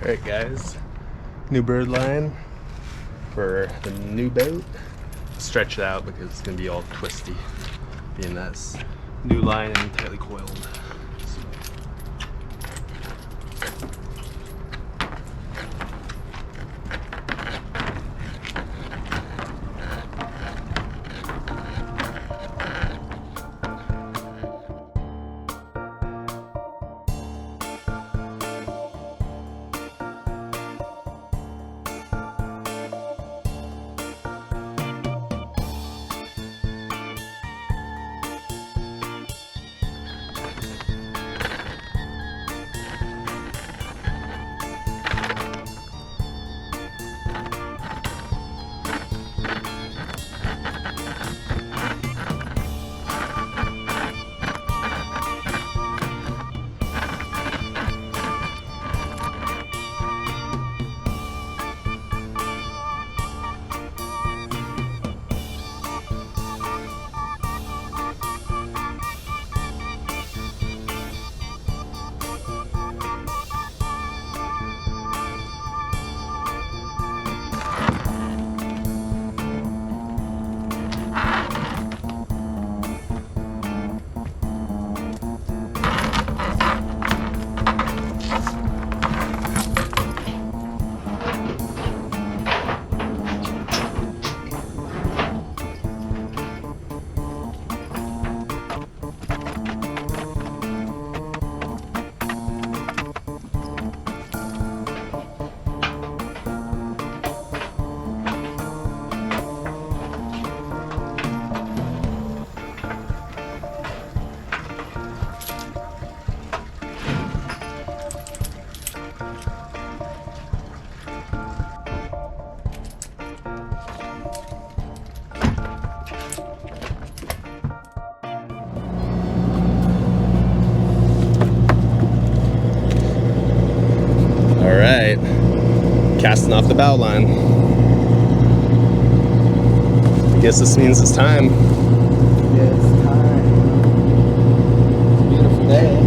Alright guys, new bird line for the new boat. Stretch it out because it's going to be all twisty, being that's new line and tightly coiled. Alright, casting off the bow line. I guess this means it's time. Yeah, it's time. It's a beautiful day.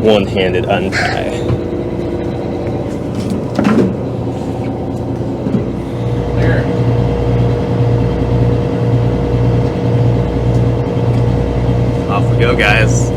One-handed untie. There. Off we go, guys.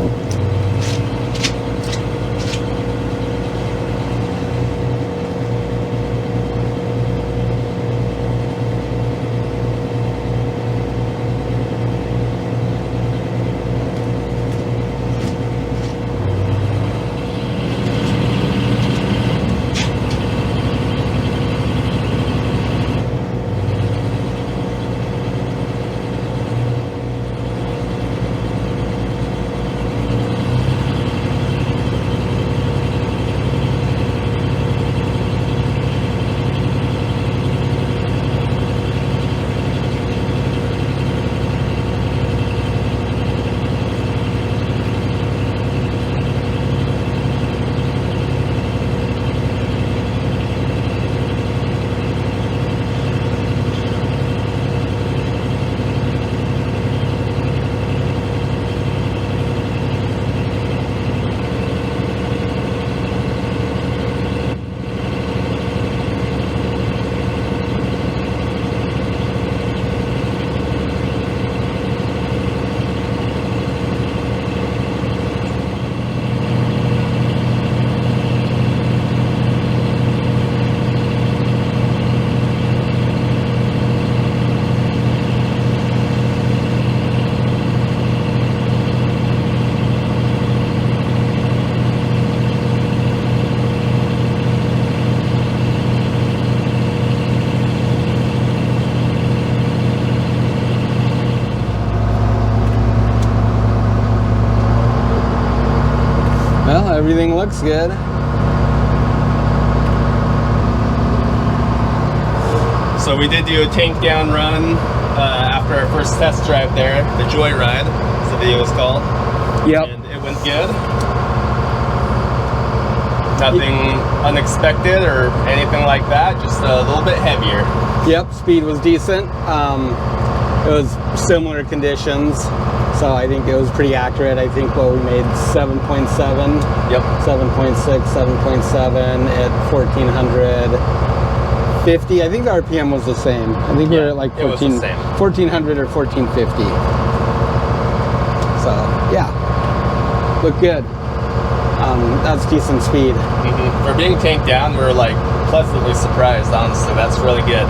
Well, everything looks good. So we did do a tank down run after our first test drive there, the Joyride, as the video was called. Yep. And it went good. Nothing unexpected or anything like that, just a little bit heavier. Yep, speed was decent. It was similar conditions, so I think it was pretty accurate. I think we made 7.7. Yep. 7.6, 7.7 at 1450. I think the RPM was the same. I think we were at like 1400 or 1450. So yeah, looked good. That's decent speed. For being tanked down, we were like pleasantly surprised, honestly. That's really good.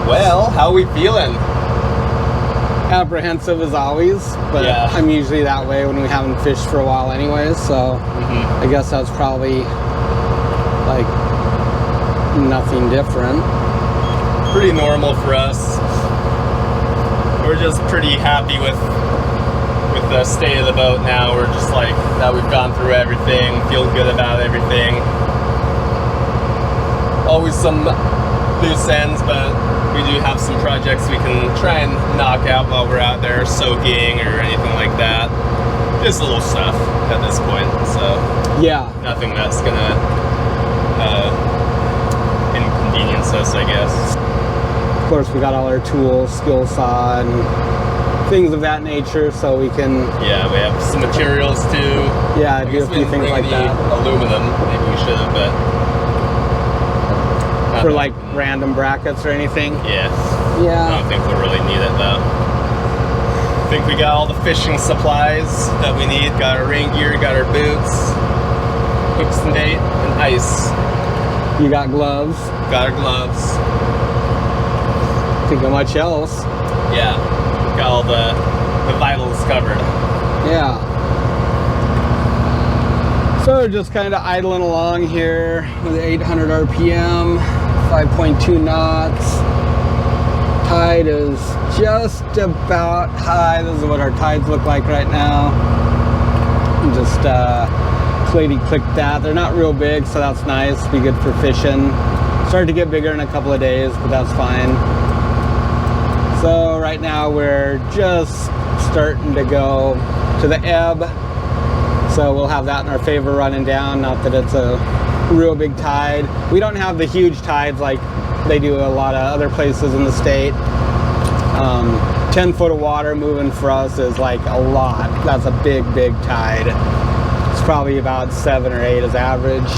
Well, how are we feeling? Apprehensive as always, but yeah. I'm usually that way when we haven't fished for a while anyways, so I guess that's probably like nothing different. Pretty normal for us. We're just pretty happy with the state of the boat now. We're just like that we've gone through everything, feel good about everything. Always some loose ends, but we do have some projects we can try and knock out while we're out there soaking or anything like that. Just little stuff at this point, so yeah, nothing that's gonna inconvenience us, I guess. Of course, we got all our tools, skill saw, and things of that nature, so we can. Yeah, we have some materials too. Yeah, do a few things like that. Aluminum, maybe we should have, but. For like random brackets or anything? Yeah. Yeah. I don't think we'll really need it though. I think we got all the fishing supplies that we need. Got our rain gear, got our boots, hooks and bait, and ice. You got gloves? Got our gloves. Think of much else. Yeah. Got all the vitals covered. Yeah. So we're just kind of idling along here with 800 RPM, 5.2 knots. Tide is just about high. This is what our tides look like right now. Just clicked that. They're not real big, so that's nice. Be good for fishing. Start to get bigger in a couple of days, but that's fine. So right now we're just starting to go to the ebb. So we'll have that in our favor running down. Not that it's a real big tide. We don't have the huge tides like they do a lot of other places in the state. 10 foot of water moving for us is like a lot. That's a big tide. It's probably about 7 or 8 as average.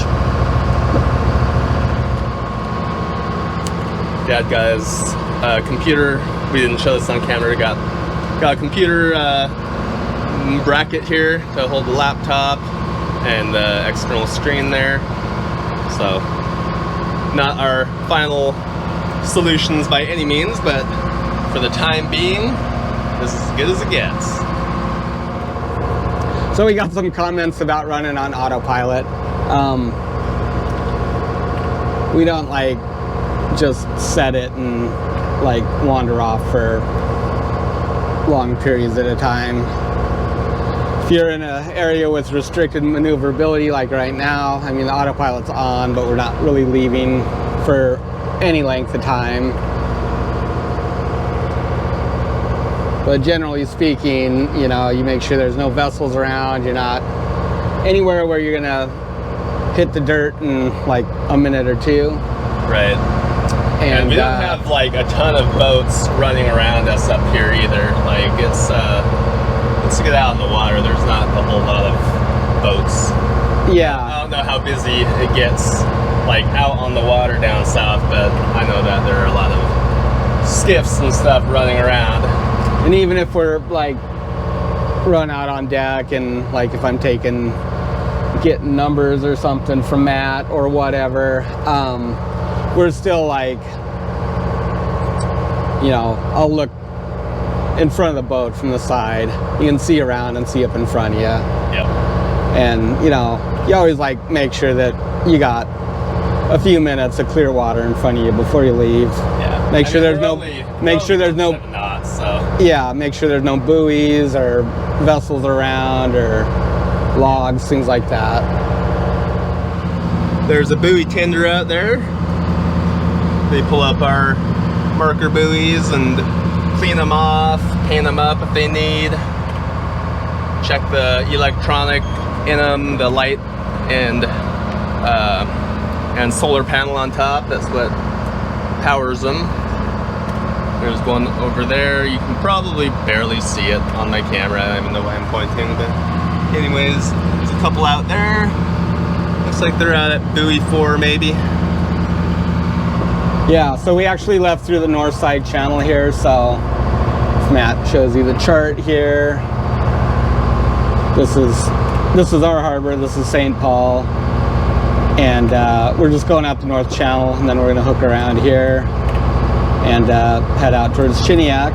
Dad got his computer. We didn't show this on camera. Got a computer bracket here to hold the laptop and the external screen there. So not our final solutions by any means, but for the time being, this is as good as it gets. So we got some comments about running on autopilot. We don't like just set it and like wander off for long periods at a time. If you're in an area with restricted maneuverability like right now, I mean the autopilot's on, but we're not really leaving for any length of time. But generally speaking, you know, you make sure there's no vessels around, you're not anywhere where you're gonna hit the dirt in like a minute or two. Right. And we don't have like a ton of boats running around us up here either. Like it's let's get out in the water. There's not a whole lot of boats. Yeah. I don't know how busy it gets like out on the water down south, but I know that there are a lot of skiffs and stuff running around. And even if we're like run out on deck and like if I'm getting numbers or something from Matt or whatever, we're still like, you know, I'll look in front of the boat from the side. You can see around and see up in front of you. Yep. And, you know, you always like make sure that you got a few minutes of clear water in front of you before you leave. Yeah. Make sure there's no knots, so. Yeah, make sure there's no buoys or vessels around or logs, things like that. There's a buoy tender out there. They pull up our marker buoys and clean them off, paint them up if they need. Check the electronic in them, the light and solar panel on top. That's what powers them. There's one over there. You can probably barely see it on my camera, even though I'm pointing. But anyways, there's a couple out there. Looks like they're out at buoy 4 maybe. Yeah, so we actually left through the north side channel here, so if Matt shows you the chart here. This is our harbor, this is St. Paul. And we're just going out the north channel, and then we're gonna hook around here and head out towards Chiniac.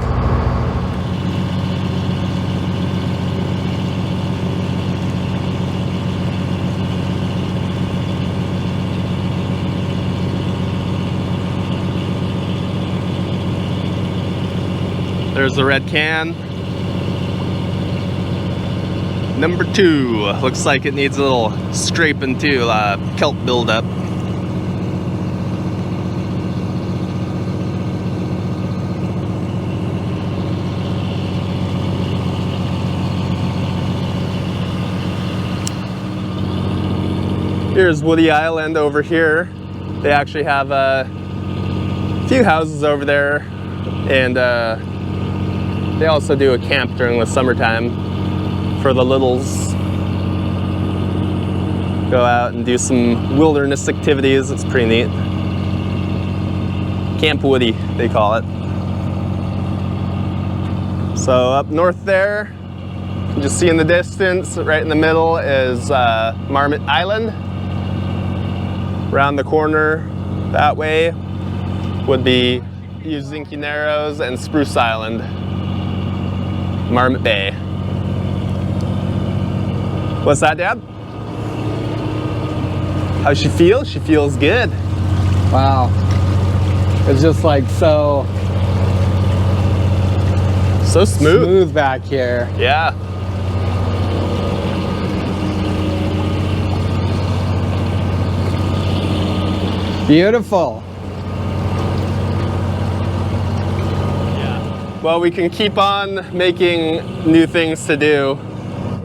There's the red can. Number 2. Looks like it needs a little scraping too, kelp buildup. Here's Woody Island over here. They actually have a few houses over there, and they also do a camp during the summertime for the littles. Go out and do some wilderness activities. It's pretty neat. Camp Woody, they call it. So up north there, you can just see in the distance, right in the middle is Marmot Island. Around the corner that way would be Uzinki Narrows and Spruce Island, Marmot Bay. What's that, Dad? How's she feel? She feels good. Wow. It's just like so smooth back here. Yeah. Beautiful. Yeah. Well, we can keep on making new things to do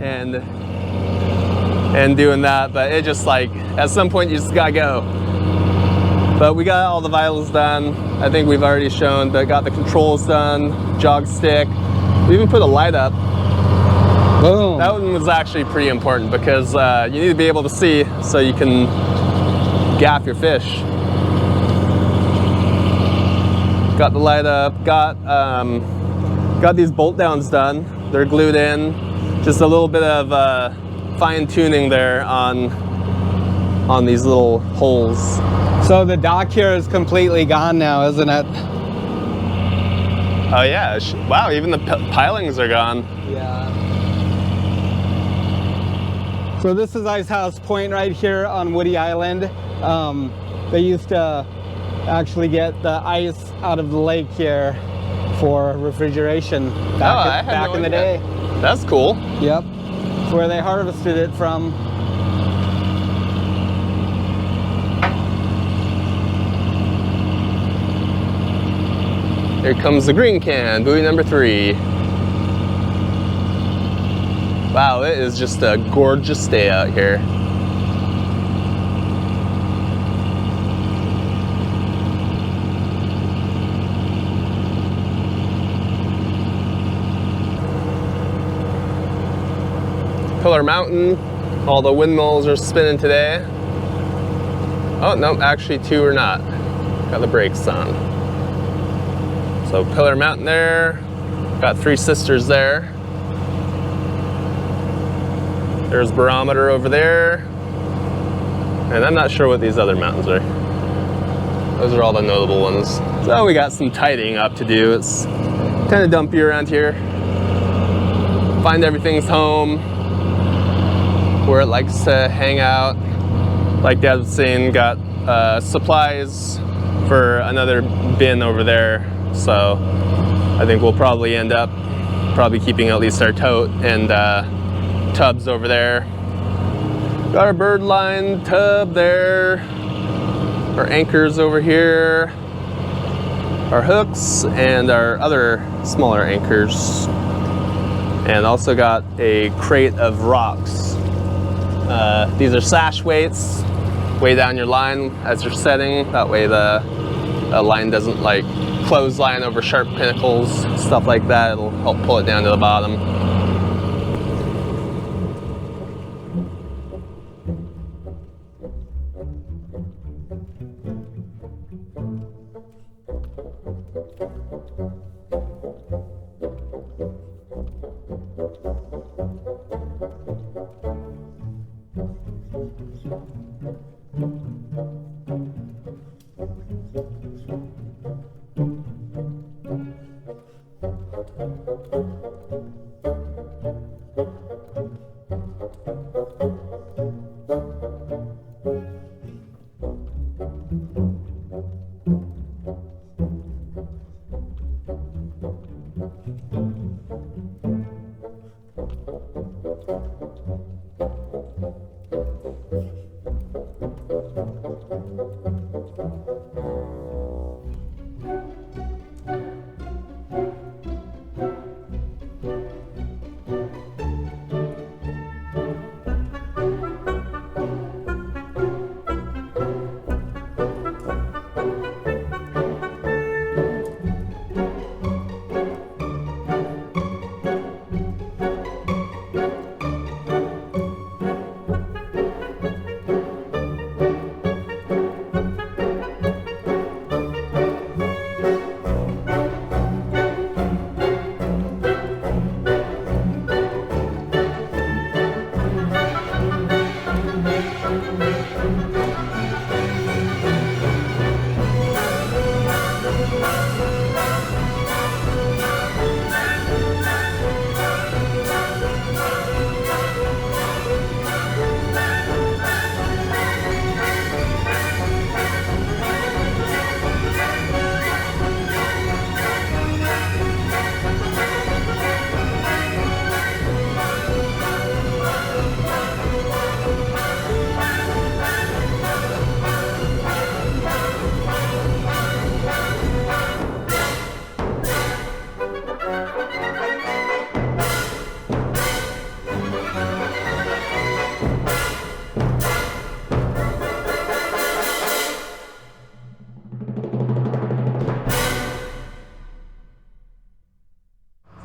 and doing that, but it just like, at some point you just gotta go. But we got all the vitals done. I think we've already shown, but got the controls done, jog stick. We even put a light up. Boom. That one was actually pretty important because you need to be able to see so you can gaff your fish. Got the light up, got these bolt downs done. They're glued in. Just a little bit of fine tuning there on these little holes. So the dock here is completely gone now, isn't it? Oh yeah, wow, even the pilings are gone. Yeah. So this is Ice House Point right here on Woody Island. They used to actually get the ice out of the lake here for refrigeration back in the day. That's cool. Yep. It's where they harvested it from. Here comes the green can, buoy number 3. Wow, it is just a gorgeous day out here. Pillar Mountain, all the windmills are spinning today. Oh, no, actually 2 are not. Got the brakes on. So Pillar Mountain there, got 3 sisters there. There's Barometer over there. And I'm not sure what these other mountains are. Those are all the notable ones. So we got some tidying up to do. It's kind of dumpy around here. Find everything's home, where it likes to hang out. Like Dad was saying, got supplies for another bin over there. So I think we'll probably end up keeping at least our tote and tubs over there Got our bird line tub there, our anchors over here, our hooks, and our other smaller anchors. And also got a crate of rocks. These are sash weights. Weigh down your line as you're setting. That way the line doesn't like clothesline over sharp pinnacles, stuff like that. It'll help pull it down to the bottom.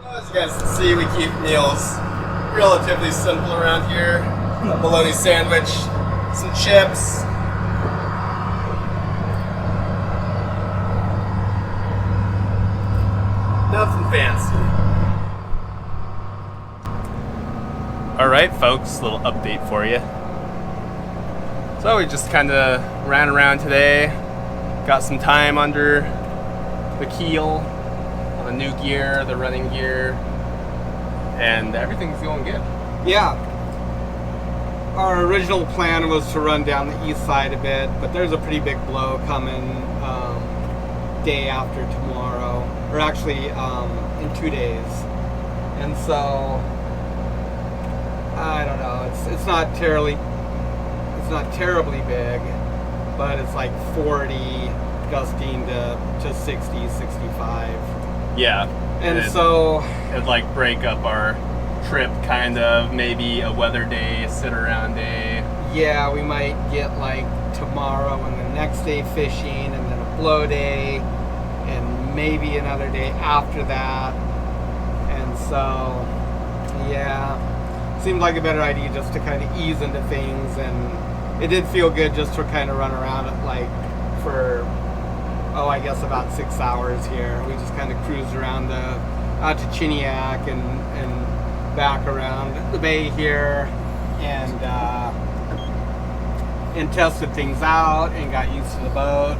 As you guys can see, we keep meals relatively simple around here. A bologna sandwich, some chips. Nothing fancy. Alright folks, little update for you. So we just kind of ran around today, got some time under the keel on the new gear, the running gear, and everything's going good. Yeah. Our original plan was to run down the east side a bit, but there's a pretty big blow coming day after tomorrow, or actually in 2 days. And so I don't know. It's not terribly big, but it's like 40 gusting to 60, 65. Yeah. And so it'd like break up our trip, kind of, maybe a weather day, a sit around day. Yeah, we might get like tomorrow and the next day fishing, and then a blow day, and maybe another day after that. And so yeah, seemed like a better idea just to kind of ease into things, and it did feel good just to kind of run around it like for I guess about 6 hours here. We just kind of cruised around out to Chiniac and back around the bay here, and tested things out and got used to the boat.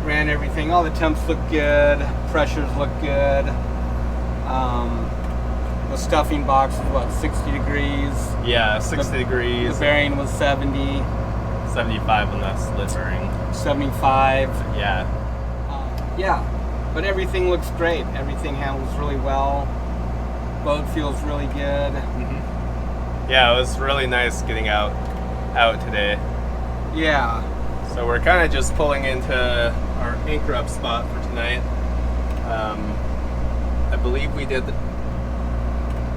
Ran everything. All the temps look good. Pressures look good. The stuffing box was what, 60 degrees? Yeah, 60 degrees. The bearing was 70. 75 on that slit bearing. 75. Yeah. Yeah, but everything looks great. Everything handles really well. Boat feels really good. Yeah, it was really nice getting out out today. Yeah. So we're kind of just pulling into our anchor up spot for tonight. I believe we did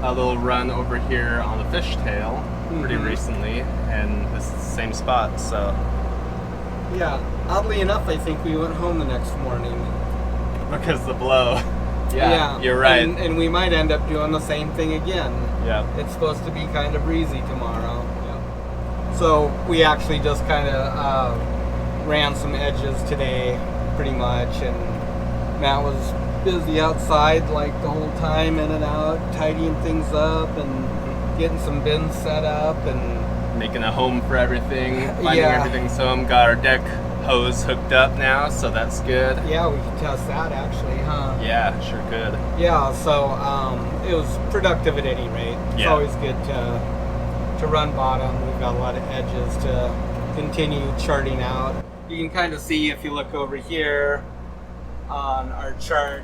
a little run over here on the fishtail pretty recently, and this is the same spot, so. Yeah, oddly enough, I think we went home the next morning. Because the blow. Yeah, you're right. And we might end up doing the same thing again. Yeah. It's supposed to be kind of breezy tomorrow. Yeah. So we actually just kind of ran some edges today, pretty much, and Matt was busy outside like the whole time, in and out, tidying things up and getting some bins set up and making a home for everything, finding everything's home. Got our deck hose hooked up now, so that's good. Yeah, we can test that actually, huh? Yeah, sure could. Yeah, so it was productive at any rate. It's always good to run bottom. We've got a lot of edges to continue charting out. You can kind of see if you look over here on our chart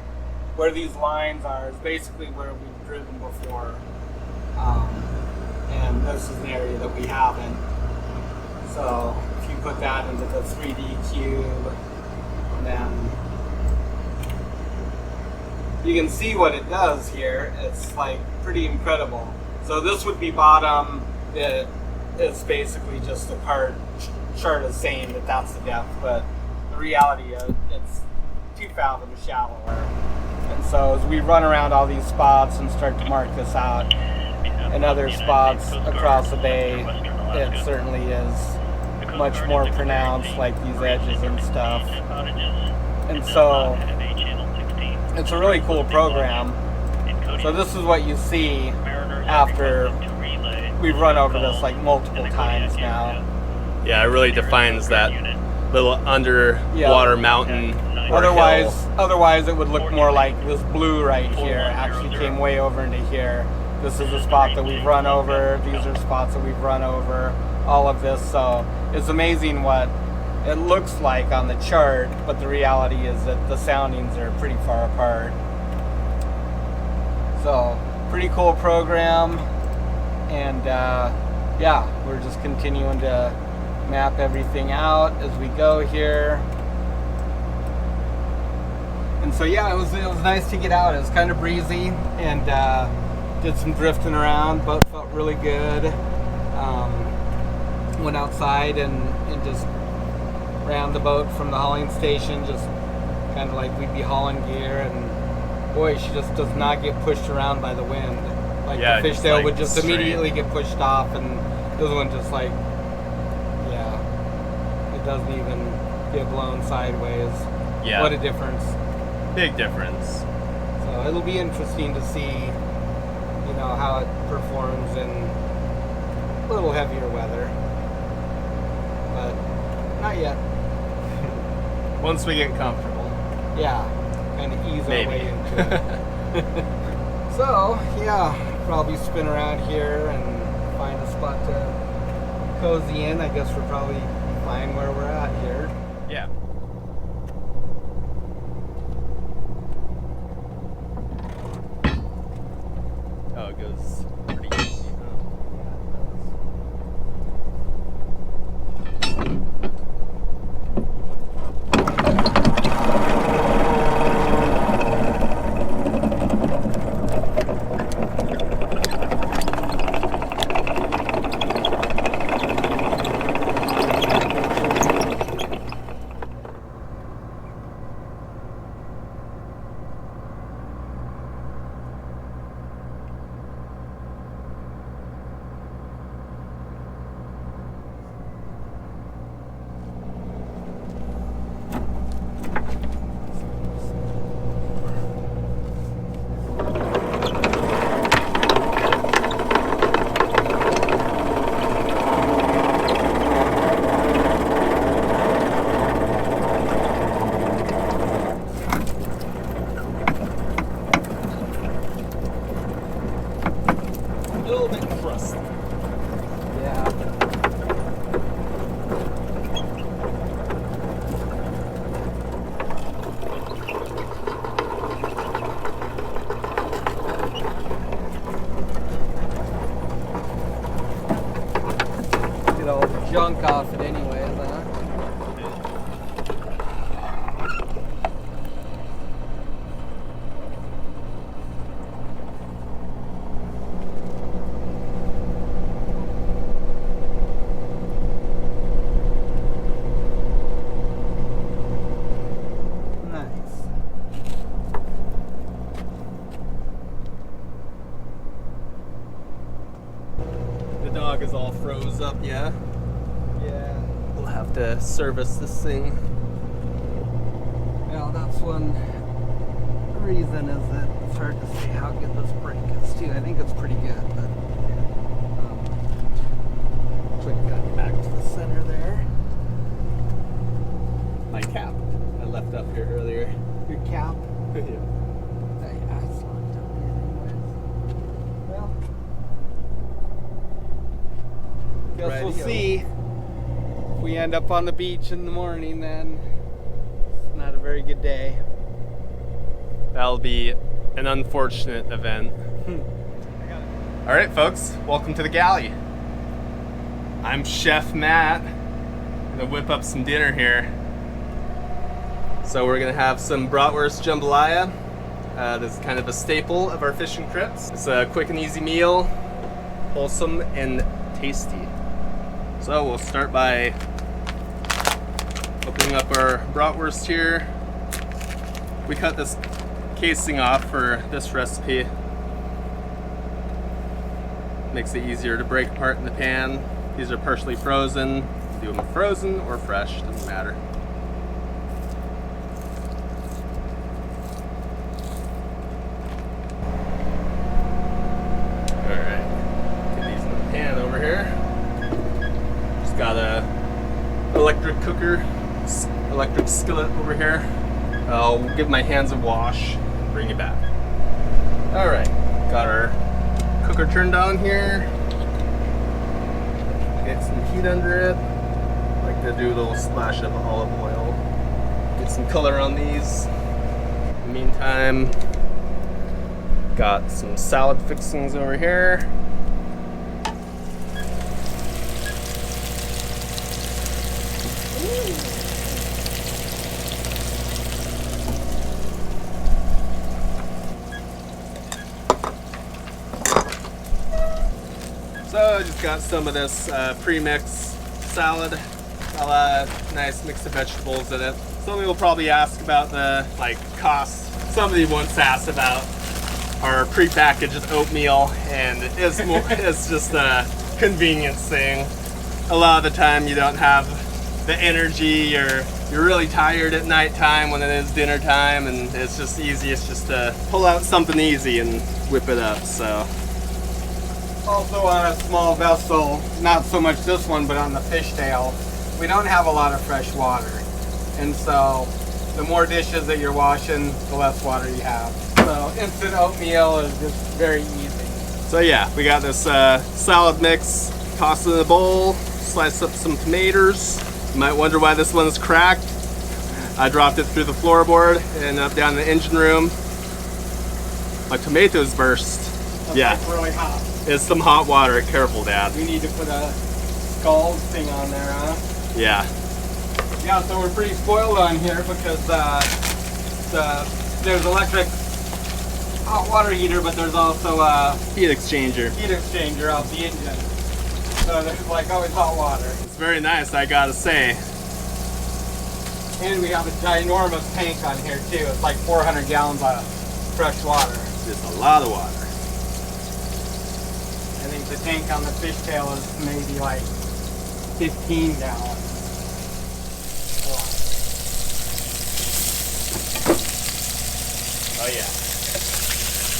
where these lines are is basically where we've driven before. And this is an area that we haven't. So if you put that into the 3D cube, then you can see what it does here. It's like pretty incredible. So this would be bottom. It is basically just the chart is saying that that's the depth, but the reality is it's 2 fathoms shallower. And so as we run around all these spots and start to mark this out in other spots across the bay, it certainly is much more pronounced, like these edges and stuff. And so it's a really cool program. So this is what you see after we've run over this like multiple times now. Yeah, it really defines that little underwater mountain. Otherwise it would look more like this blue right here actually came way over into here. This is a spot that we've run over. These are spots that we've run over. All of this. So it's amazing what it looks like on the chart, but the reality is that the soundings are pretty far apart. So pretty cool program. And yeah, we're just continuing to map everything out as we go here. And so yeah, it was nice to get out. It was kind of breezy, and did some drifting around, but felt really good. Went outside and just ran the boat from the hauling station, just kind of like we'd be hauling gear, and boy, she just does not get pushed around by the wind. Like the fishtail like would just immediately get pushed off, and this one just like, it doesn't even get blown sideways. Yeah. What a difference. Big difference. So it'll be interesting to see, you know, how it performs in a little heavier weather. But not yet. Once we get comfortable. Yeah, kind of ease our way into it. So, yeah, probably spin around here and find a spot to cozy in. I guess we're probably fine where we're at here. Yeah. Oh, it goes pretty easy, huh? junk off it anyways, huh? The dog is all froze up, yeah? Yeah. We'll have to service this thing. Well, that's one reason is that it's hard to say how good this brake is too. I think it's pretty good, but put that back to the center there. My cap. I left up here earlier. Your cap. Yeah. I locked up here anyways. Well, guess we'll Radio. see. If we end up on the beach in the morning, then it's not a very good day. That'll be an unfortunate event. All right, folks, welcome to the Galley. I'm Chef Matt. I'm gonna whip up some dinner here. So we're gonna have some bratwurst jambalaya. This is kind of a staple of our fish and crips. It's a quick and easy meal, wholesome and tasty. So we'll start by opening up our bratwurst here. We cut this casing off for this recipe. Makes it easier to break apart in the pan. These are partially frozen. Do them frozen or fresh, doesn't matter. Alright, get these in the pan over here. Just got a electric cooker, electric skillet over here. I'll give my hands a wash, bring it back. Alright, got our cooker turned on here. Get some heat under it. Like to do a little splash of olive oil. Get some color on these. In the meantime, got some salad fixings over here. So I just got some of this pre-mix salad. A lot of nice mix of vegetables in it. Somebody will probably ask about the cost. Somebody once asked about our pre-packaged oatmeal, and it's just a convenience thing. A lot of the time you don't have the energy, or you're really tired at nighttime when it is dinner time, and it's just easiest just to pull out something easy and whip it up. So. Also on a small vessel, not so much this one, but on the fishtail, we don't have a lot of fresh water. And so the more dishes that you're washing, the less water you have. So instant oatmeal is just very easy. So yeah, we got this salad mix, toss it in a bowl, slice up some tomatoes. You might wonder why this one's cracked. I dropped it through the floorboard and up down in the engine room. My tomatoes burst. That's Yeah. like really hot. It's some hot water. Careful, Dad. We need to put a scald thing on there, huh? Yeah. Yeah, so we're pretty spoiled on here because there's electric hot water heater, but there's also a Heat exchanger. heat exchanger off the engine. So there's like always hot water. It's very nice, I gotta say. And we have a ginormous tank on here too. It's like 400 gallons of fresh water. Just a lot of water. I think the tank on the fishtail is maybe like 15 gallons. Oh yeah.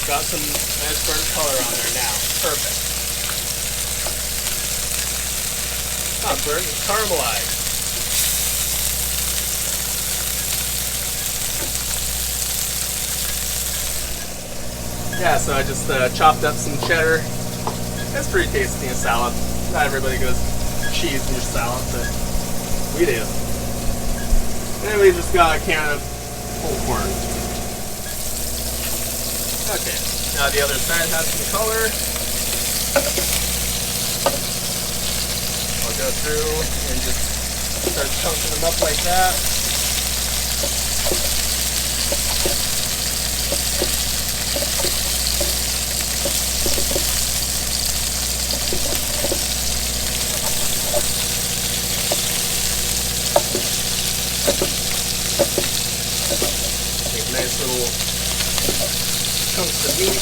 Got some nice burnt color on there now. Perfect. Not burnt, it's caramelized. Yeah, so I just chopped up some cheddar. That's pretty tasty in a salad. Not everybody goes cheese in your salad, but we do. And we just got a can of whole corn. Okay, now the other side has some color. I'll go through and just start chunking them up like that. Make nice little chunks of meat.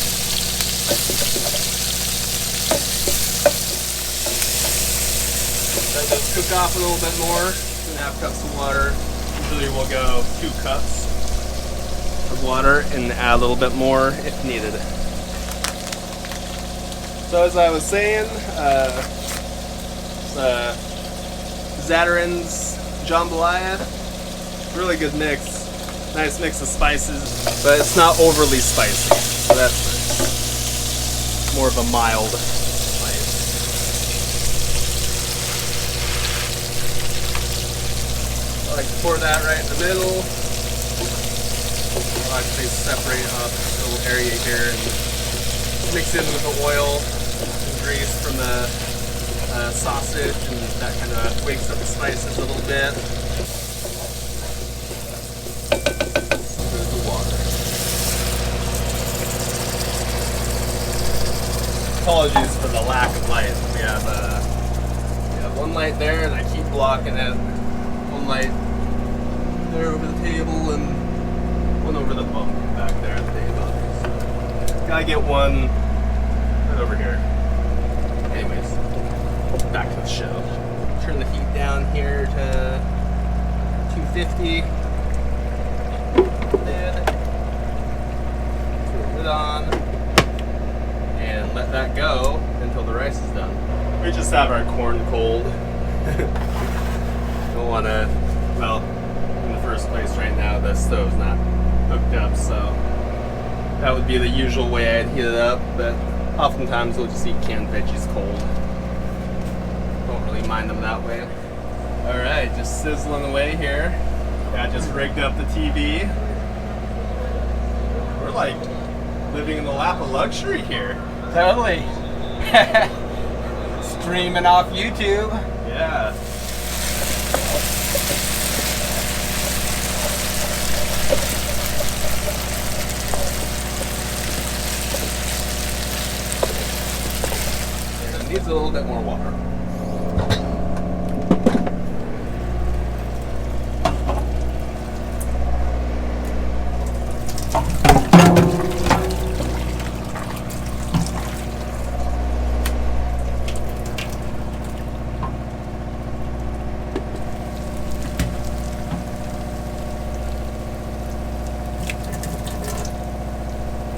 Let those cook off a little bit more. 2.5 cups of water. Usually we'll go 2 cups of water and add a little bit more if needed. So as I was saying, Zatarain's jambalaya, really good mix. Nice mix of spices, but it's not overly spicy, so that's nice. More of a mild spice. I like to pour that right in the middle. I'll actually separate up a little area here and mix in with the oil and grease from the sausage, and that kind of wakes up the spices a little bit. There's the water. Apologies for the lack of light. We have one light there, and I keep blocking it. One light there over the table, and one over the bunk back there at the table. So, gotta get one right over here. Anyways, back to the show. Turn the heat down here to 250. Lid. Turn the lid on. And let that go until the rice is done. We just have our corn cold. Don't want to, well, in the first place right now the stove's not hooked up, so that would be the usual way I'd heat it up, but oftentimes we'll just eat canned veggies cold. Don't really mind them that way. Alright, just sizzling away here. I just rigged up the TV. We're like living in the lap of luxury here. Totally. Streaming off YouTube. Yeah. It needs a little bit more water.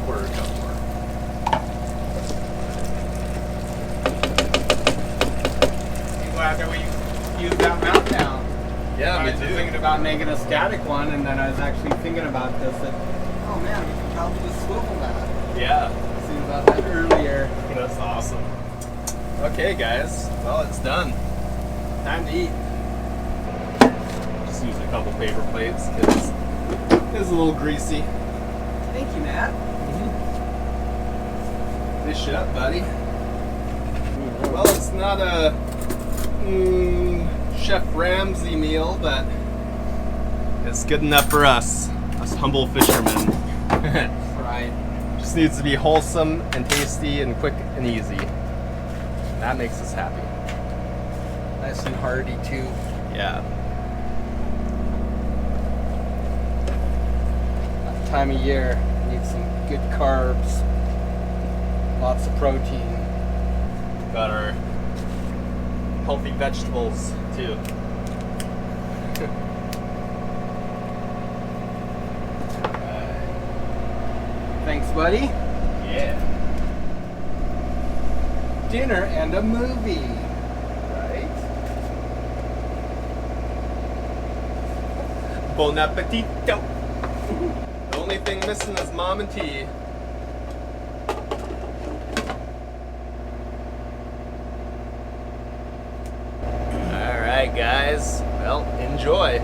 Quarter cup more. I'm glad that we used that mount down. Yeah, I me was too. just thinking about making a static one, and then I was actually thinking about this. That, oh man, we could probably just swivel that. Yeah. I was thinking about that earlier. That's awesome. Okay, guys. Well, it's done. Time to eat. Just use a couple paper plates because it's a little greasy. Thank you, Matt. Dish it up, buddy. Well, it's not a Chef Ramsay meal, but it's good enough for us humble fishermen. Right. Just needs to be wholesome and tasty and quick and easy. That makes us happy. Nice and hearty too. Yeah. That time of year, need some good carbs. Lots of protein. Got our healthy vegetables too. Thanks, buddy. Yeah. Dinner and a movie. Right. Bon appetito. The only thing missing is mom and tea. Alright guys, well, enjoy.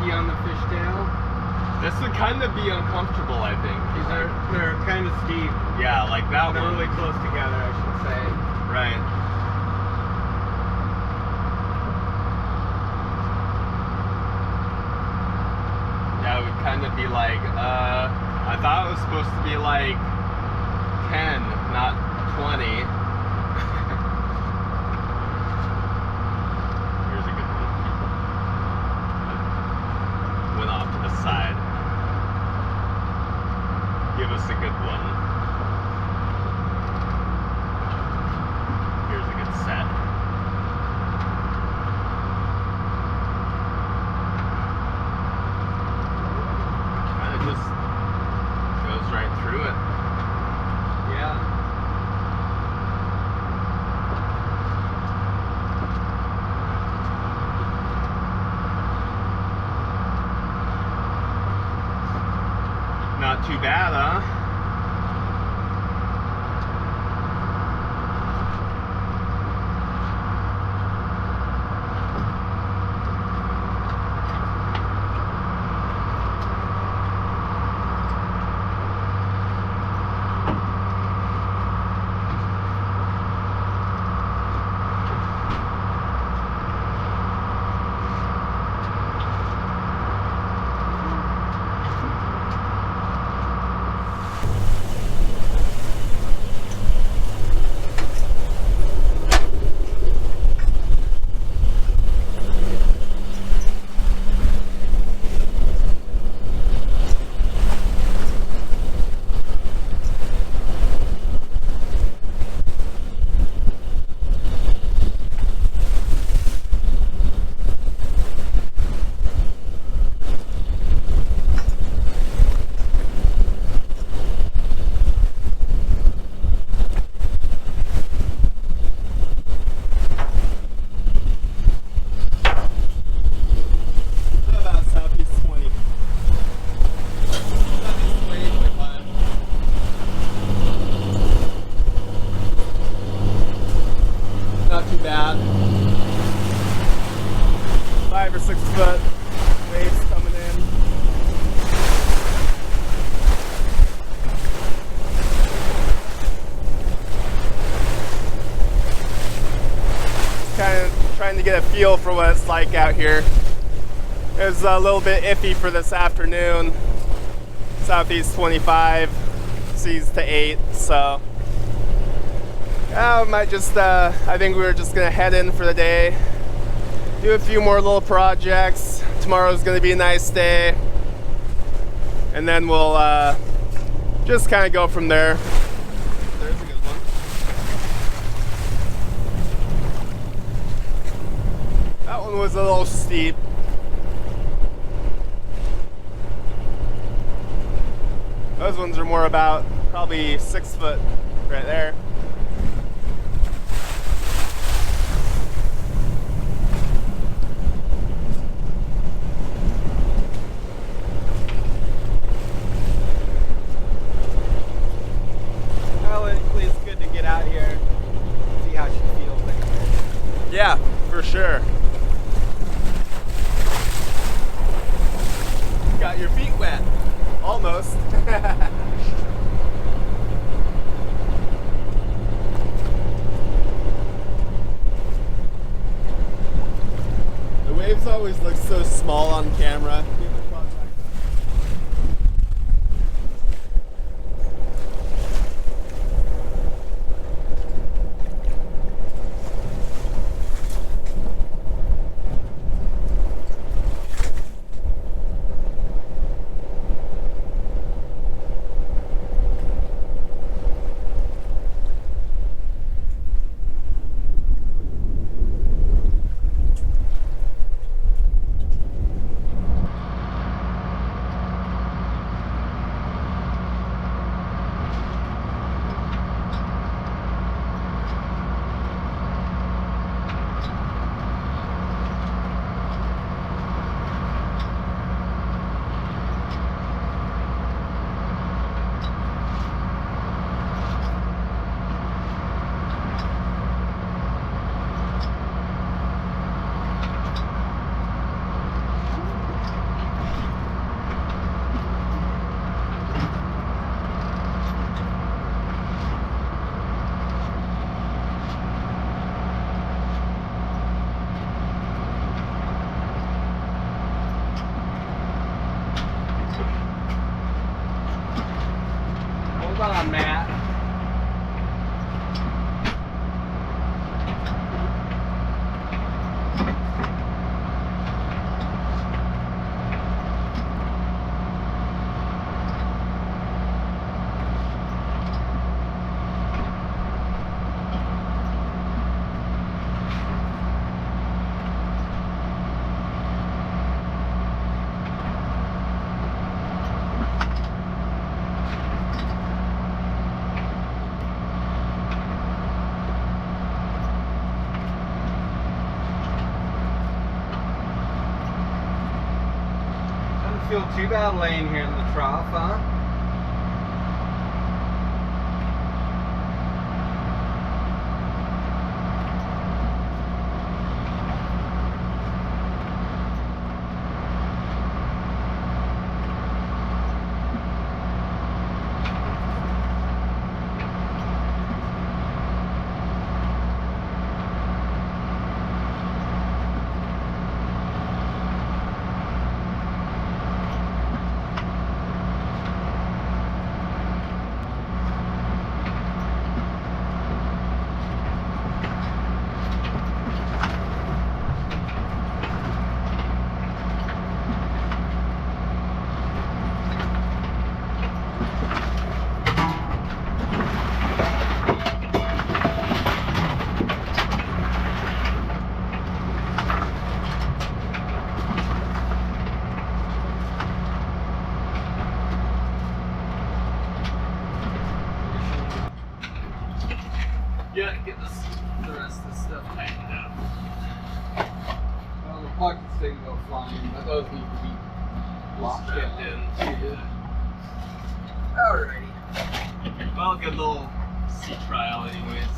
sticky on the fishtail. This would kind of be uncomfortable, I think. They're kind of steep. Yeah, like that They're one. really close together, I should say. Right. Yeah, it would kind of be like, I thought it was supposed to be like 10, not 20. Here's a good one. Went off to the side. Give us a good one. Here's a good set. Kind of just goes right through it. Yeah. Not too bad, huh? Not too bad. 5 or 6 foot waves coming in. Just kind of trying to get a feel for what it's like out here. It was a little bit iffy for this afternoon. Southeast 25, seas to 8, so might just, I think we were just gonna head in for the day, do a few more little projects. Tomorrow's gonna be a nice day, and then we'll just kind of go from there. There's a good one. That one was a little steep. Those ones are more about probably 6 foot right there. It's good to get out here, see how she feels. Yeah, for sure. Got your feet wet. Almost. The waves always look so small on camera. feel too bad laying here in the trough, huh? Yeah, get the rest of this stuff tightened up. Well, the buckets didn't go flying, but those need to be locked Strapped in. in. Alrighty. Well, good little sea trial anyways.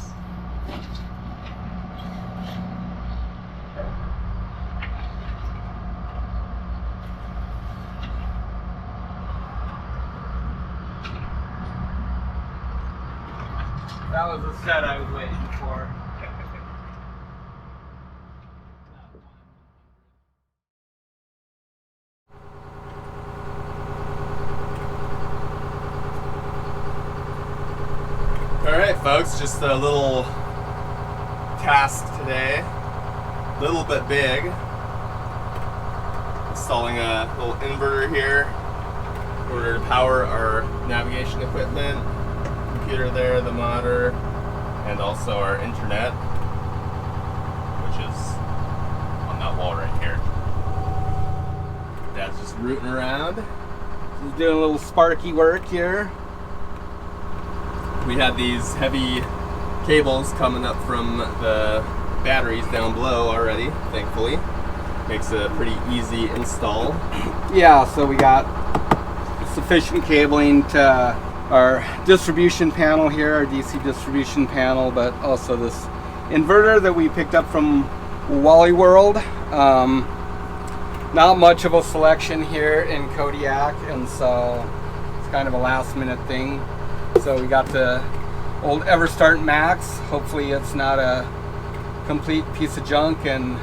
That was the set I was waiting for. Alright folks, just a little task today. A little bit big. Installing a little inverter here in order to power our navigation equipment. Computer there, the monitor, and also our internet, which is on that wall right here. Dad's just rooting around. Just doing a little sparky work here. We had these heavy cables coming up from the batteries down below already, thankfully. Makes a pretty easy install. Yeah, so we got sufficient cabling to our distribution panel here, our DC distribution panel, but also this inverter that we picked up from Wally World. Not much of a selection here in Kodiak, and so it's kind of a last minute thing. So we got the old EverStart Max. Hopefully it's not a complete piece of junk and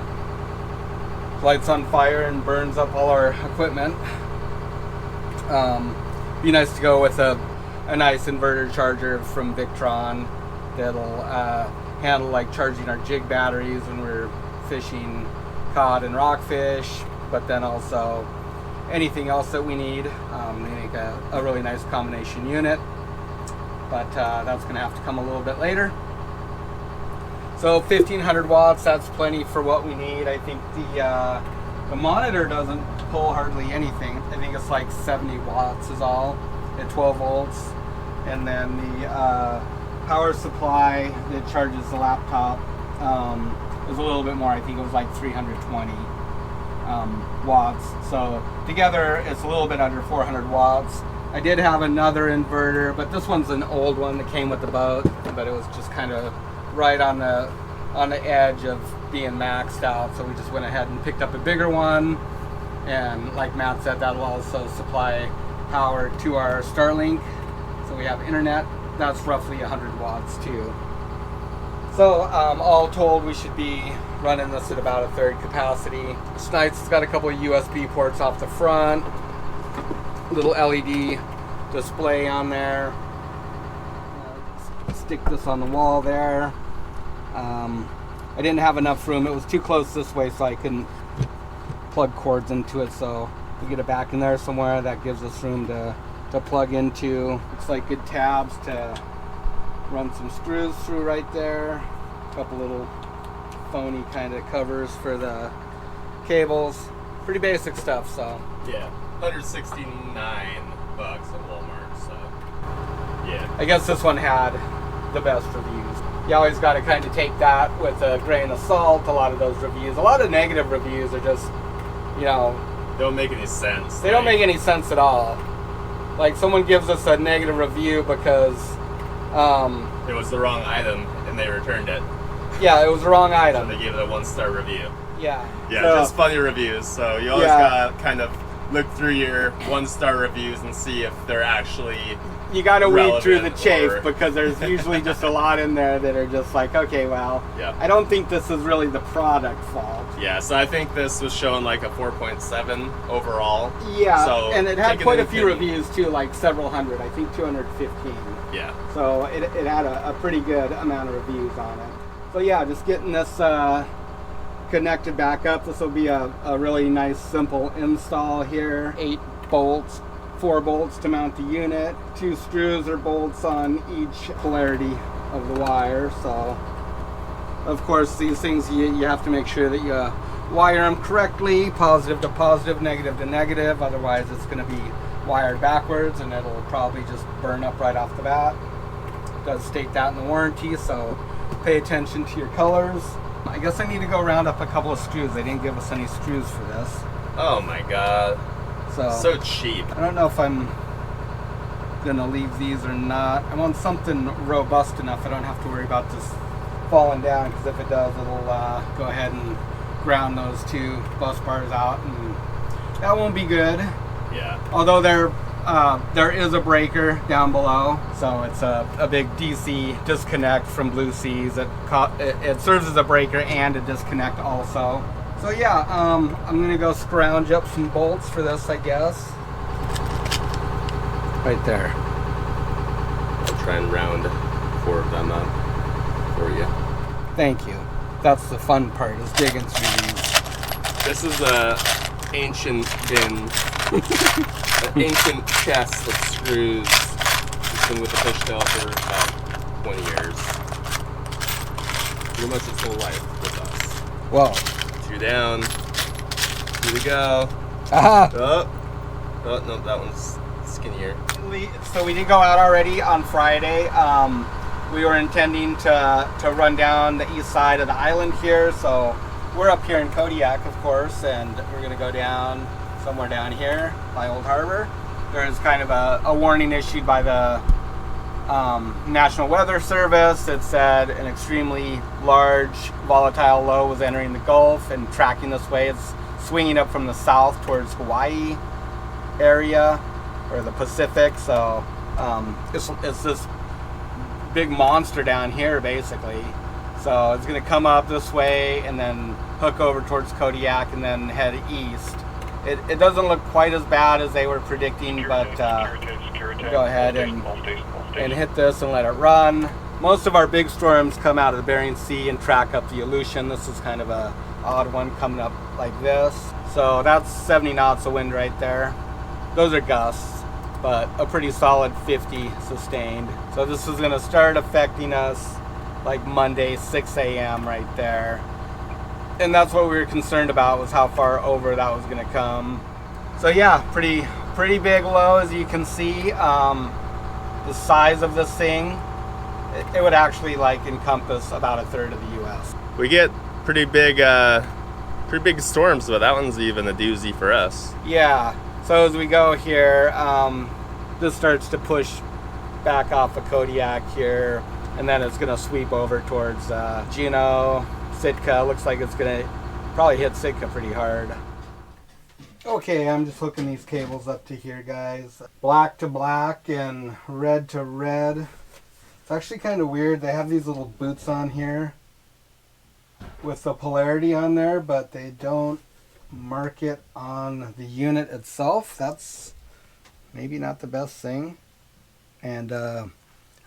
lights on fire and burns up all our equipment. Be nice to go with a nice inverter charger from Victron that'll handle like charging our jig batteries when we're fishing cod and rockfish, but then also anything else that we need. They make a really nice combination unit, but that's going to have to come a little bit later. So 1500 watts, that's plenty for what we need. I think the monitor doesn't pull hardly anything. I think it's like 70 watts is all at 12 volts. And then the power supply that charges the laptop is a little bit more. I think it was like 320 watts. So together it's a little bit under 400 watts. I did have another inverter, but this one's an old one that came with the boat, but it was just kind of right on the edge of being maxed out. So we just went ahead and picked up a bigger one. And like Matt said, that'll also supply power to our Starlink. So we have internet, that's roughly 100 watts too. So all told, we should be running this at about a third capacity. It's nice, it's got a couple of USB ports off the front, little LED display on there. Stick this on the wall there. I didn't have enough room, it was too close this way so I couldn't plug cords into it, so we get it back in there somewhere. That gives us room to plug into. Looks like good tabs to run some screws through right there. A couple little phony kind of covers for the cables. Pretty basic stuff, so. Yeah, $169 at Walmart, so yeah. I guess this one had the best reviews. You always got to kind of take that with a grain of salt. A lot of those reviews, a lot of negative reviews are just, you know, don't make any sense. They don't make any sense at all. Like someone gives us a negative review because it was the wrong item and they returned it. Yeah, it was the wrong So item. they gave it a 1-star review. Yeah. Yeah, So- just funny reviews. So you always gotta kind of look through your 1-star reviews and see if they're actually you got to weed through the relevant chafe or- because there's usually just a lot in there that are just like, okay, well, Yeah. I don't think this is really the product fault. Yeah, so I think this was showing like a 4.7 overall. Yeah, So and it had take quite a into few opinion. reviews too, like several hundred, I think 215. Yeah. So it had a pretty good amount of reviews on it. So yeah, just getting this connected back up. This will be a really nice simple install here. 8 bolts, 4 bolts to mount the unit, 2 screws or bolts on each polarity of the wire. So of course these things you have to make sure that you wire them correctly, positive to positive, negative to negative, otherwise it's going to be wired backwards and it'll probably just burn up right off the bat. It does state that in the warranty, so pay attention to your colors. I guess I need to go round up a couple of screws. They didn't give us any screws for this. Oh my god. So cheap. I don't know if I'm gonna leave these or not. I want something robust enough I don't have to worry about this falling down, because if it does, it'll go ahead and ground those 2 bus bars out, and that won't be good. Yeah. Although there is a breaker down below, so it's a big DC disconnect from Blue Seas. It serves as a breaker and a disconnect also. So yeah, I'm gonna go scrounge up some bolts for this, I guess. Right there. I'll try and round 4 of them up for you. Thank you. That's the fun part, is digging through these. This is a ancient bin, an ancient chest of screws. It's been with the fishtail for about 20 years. Pretty much its whole life with us. Whoa. 2 down. Here we go. Aha! Oh, no, that one's skinnier. So we did go out already on Friday. We were intending to run down the east side of the island here, so we're up here in Kodiak, of course, and we're gonna go down somewhere down here by Old Harbor. There's kind of a warning issued by the National Weather Service. It said an extremely large volatile low was entering the Gulf and tracking this way. It's swinging up from the south towards Hawaii area or the Pacific. So it's this big monster down here basically. So it's going to come up this way and then hook over towards Kodiak and then head east. It doesn't look quite as bad as they were predicting, but we'll go ahead and hit this and let it run. Most of our big storms come out of the Bering Sea and track up the Aleutian. This is kind of a odd one coming up like this. So that's 70 knots of wind right there. Those are gusts, but a pretty solid 50 sustained. So this is going to start affecting us like Monday, 6 a.m. right there. And that's what we were concerned about, was how far over that was going to come. So yeah, pretty big low, as you can see. The size of this thing, it would actually like encompass about 1/3 of the U.S. We get pretty big storms, but that one's even a doozy for us. Yeah, so as we go here, this starts to push back off of Kodiak here, and then it's going to sweep over towards Juneau, Sitka. Looks like it's going to probably hit Sitka pretty hard. Okay, I'm just hooking these cables up to here, guys. Black to black and red to red. It's actually kind of weird. They have these little boots on here with the polarity on there, but they don't mark it on the unit itself. That's maybe not the best thing. And I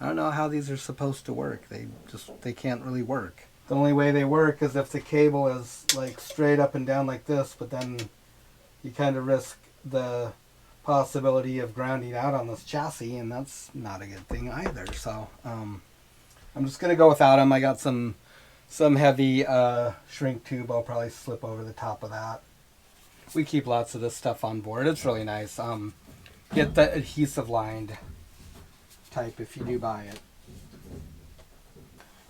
don't know how these are supposed to work. They can't really work. The only way they work is if the cable is like straight up and down like this, but then you kind of risk the possibility of grounding out on this chassis, and that's not a good thing either. So I'm just gonna go without them. I got some heavy shrink tube. I'll probably slip over the top of that. We keep lots of this stuff on board. It's really nice. Get the adhesive lined type if you do buy it.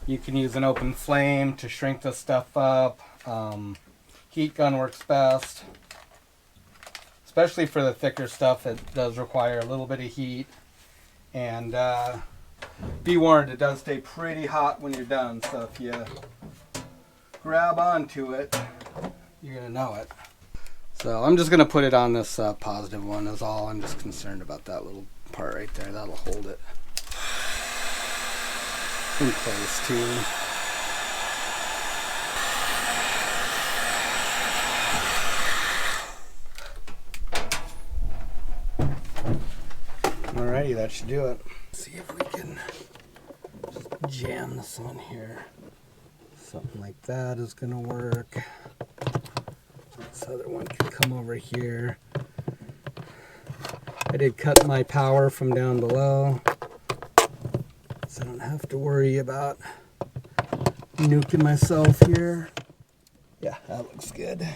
You can use an open flame to shrink this stuff up. Heat gun works best. especially for the thicker stuff, it does require a little bit of heat. And be warned, it does stay pretty hot when you're done. So if you grab onto it, you're gonna know it. So I'm just gonna put it on this positive one is all. I'm just concerned about that little part right there. That'll hold it in place too. Alrighty, that should do it. Let's see if we can just jam this on here. Something like that is gonna work. This other one can come over here. I did cut my power from down below, so I don't have to worry about nuking myself here. Yeah, that looks good.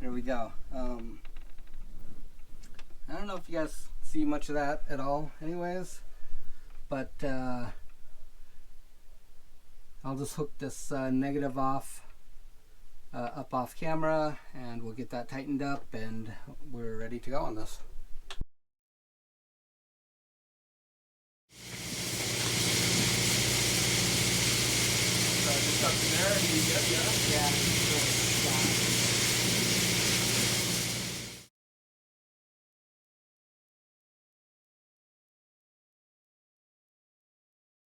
There we go. I don't know if you guys see much of that at all anyways, but I'll just hook this negative off, up off camera, and we'll get that tightened up and we're ready to go on this. Just up in there and you get, yeah. Yeah.